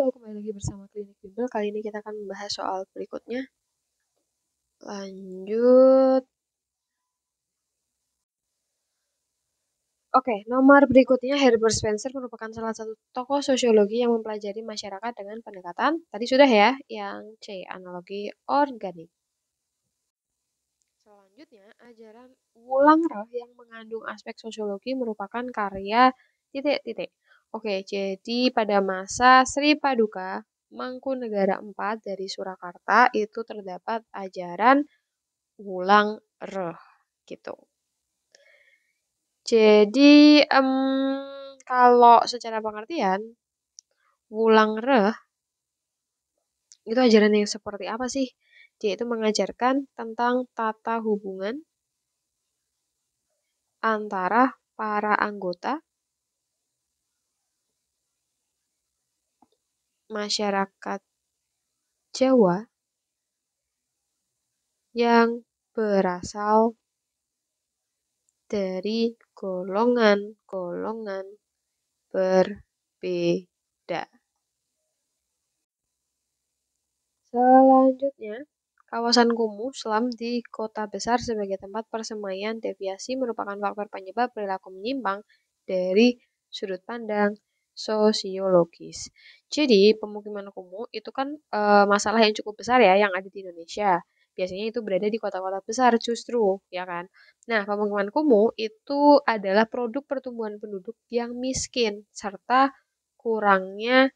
kembali lagi bersama Klinik Bimbel. Kali ini kita akan membahas soal berikutnya. Lanjut. Oke, nomor berikutnya Herbert Spencer merupakan salah satu tokoh sosiologi yang mempelajari masyarakat dengan pendekatan, tadi sudah ya, yang C, analogi organik. Selanjutnya, ajaran Wulang Roh yang mengandung aspek sosiologi merupakan karya titik-titik. Oke, jadi pada masa Sri Paduka Mangkunegara IV dari Surakarta itu terdapat ajaran Wulang Roh gitu. Jadi kalau secara pengertian Wulang Roh itu ajaran yang seperti apa sih? Dia itu mengajarkan tentang tata hubungan antara para anggota masyarakat Jawa yang berasal dari golongan-golongan berbeda. Selanjutnya, kawasan kumuh selam di kota besar sebagai tempat persemaian deviasi merupakan faktor penyebab perilaku menyimpang dari sudut pandang sosiologis. Jadi, pemukiman kumuh itu kan masalah yang cukup besar ya yang ada di Indonesia. Biasanya itu berada di kota-kota besar justru, ya kan? Nah, pemukiman kumuh itu adalah produk pertumbuhan penduduk yang miskin serta kurangnya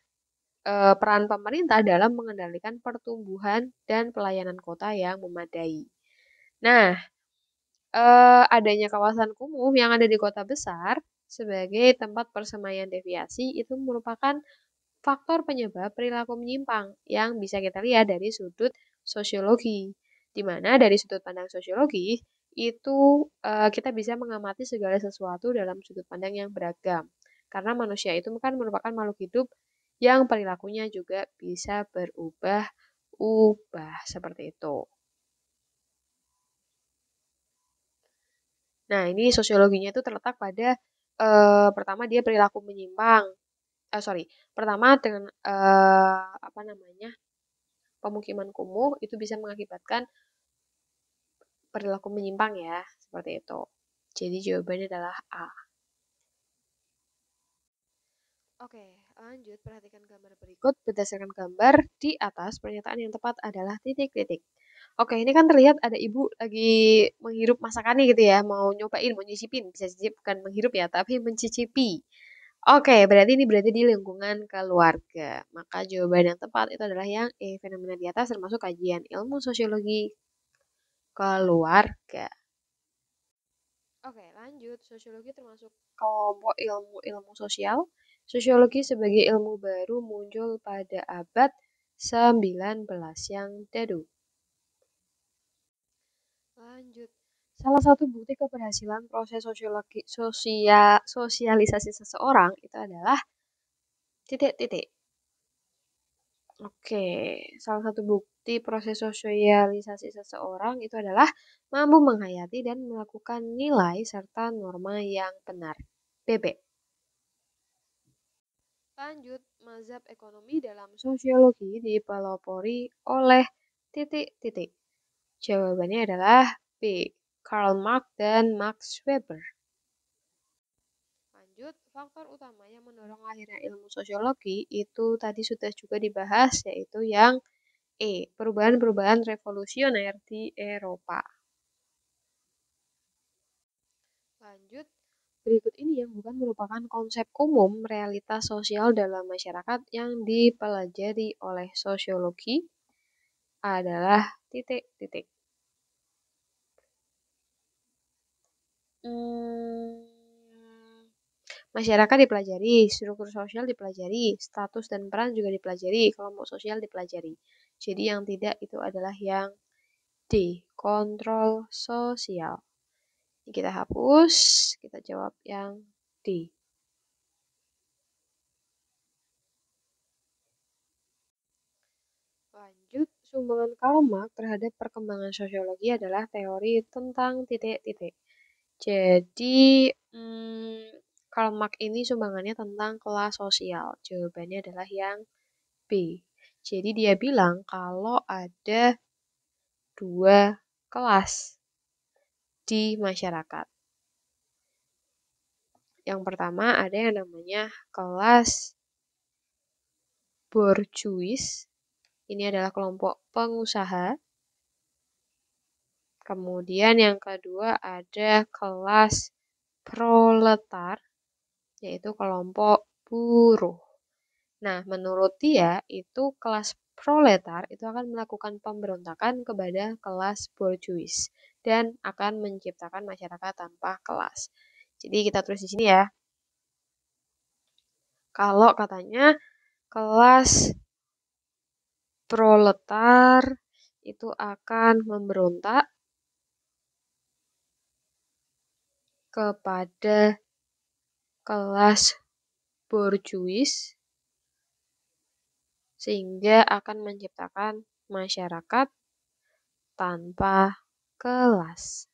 peran pemerintah dalam mengendalikan pertumbuhan dan pelayanan kota yang memadai. Nah, adanya kawasan kumuh yang ada di kota besar sebagai tempat persemaian deviasi itu merupakan faktor penyebab perilaku menyimpang yang bisa kita lihat dari sudut sosiologi. Di mana dari sudut pandang sosiologi itu kita bisa mengamati segala sesuatu dalam sudut pandang yang beragam. Karena manusia itu kan merupakan makhluk hidup yang perilakunya juga bisa berubah-ubah seperti itu. Nah, ini sosiologinya itu terletak pada pertama dia perilaku menyimpang. Sorry, pertama dengan apa namanya pemukiman kumuh itu bisa mengakibatkan perilaku menyimpang ya, seperti itu. Jadi jawabannya adalah A. Oke, lanjut perhatikan gambar berikut. Berdasarkan gambar di atas, pernyataan yang tepat adalah titik-titik. Oke, ini kan terlihat ada ibu lagi menghirup masakannya gitu ya, mau nyobain, mau nyicipin. Bisa cicip, bukan menghirup ya, tapi mencicipi. Oke, berarti ini berarti di lingkungan keluarga. Maka jawaban yang tepat itu adalah yang E. Fenomena di atas termasuk kajian ilmu sosiologi keluarga. Oke, lanjut. Sosiologi termasuk kelompok ilmu-ilmu sosial. Sosiologi sebagai ilmu baru muncul pada abad 19 yang dadu. Lanjut. Salah satu bukti keberhasilan proses sosialisasi seseorang itu adalah titik-titik. Oke, salah satu bukti proses sosialisasi seseorang itu adalah mampu menghayati dan melakukan nilai serta norma yang benar. BB. Lanjut, mazhab ekonomi dalam sosiologi dipelopori oleh titik-titik. Jawabannya adalah B. Karl Marx dan Max Weber. Lanjut, faktor utama yang mendorong lahirnya ilmu sosiologi itu tadi sudah juga dibahas, yaitu yang E. Perubahan-perubahan revolusioner di Eropa. Lanjut, berikut ini yang bukan merupakan konsep umum realitas sosial dalam masyarakat yang dipelajari oleh sosiologi adalah titik-titik. Masyarakat dipelajari, struktur sosial dipelajari, status dan peran juga dipelajari, kelompok sosial dipelajari. Jadi yang tidak itu adalah yang D, kontrol sosial. Ini kita hapus, kita jawab yang D. Lanjut, sumbangan Karl Marx terhadap perkembangan sosiologi adalah teori tentang titik-titik. Jadi, Karl Marx ini sumbangannya tentang kelas sosial. Jawabannya adalah yang B. B. Jadi dia bilang kalau ada dua kelas di masyarakat. Yang pertama ada yang namanya kelas bourgeois. Ini adalah kelompok pengusaha. Kemudian yang kedua ada kelas proletar, yaitu kelompok buruh. Nah, menurut dia itu kelas proletar itu akan melakukan pemberontakan kepada kelas bourgeois dan akan menciptakan masyarakat tanpa kelas. Jadi kita tulis di sini ya. Kalau katanya kelas proletar itu akan memberontak kepada kelas bourgeois sehingga akan menciptakan masyarakat tanpa kelas.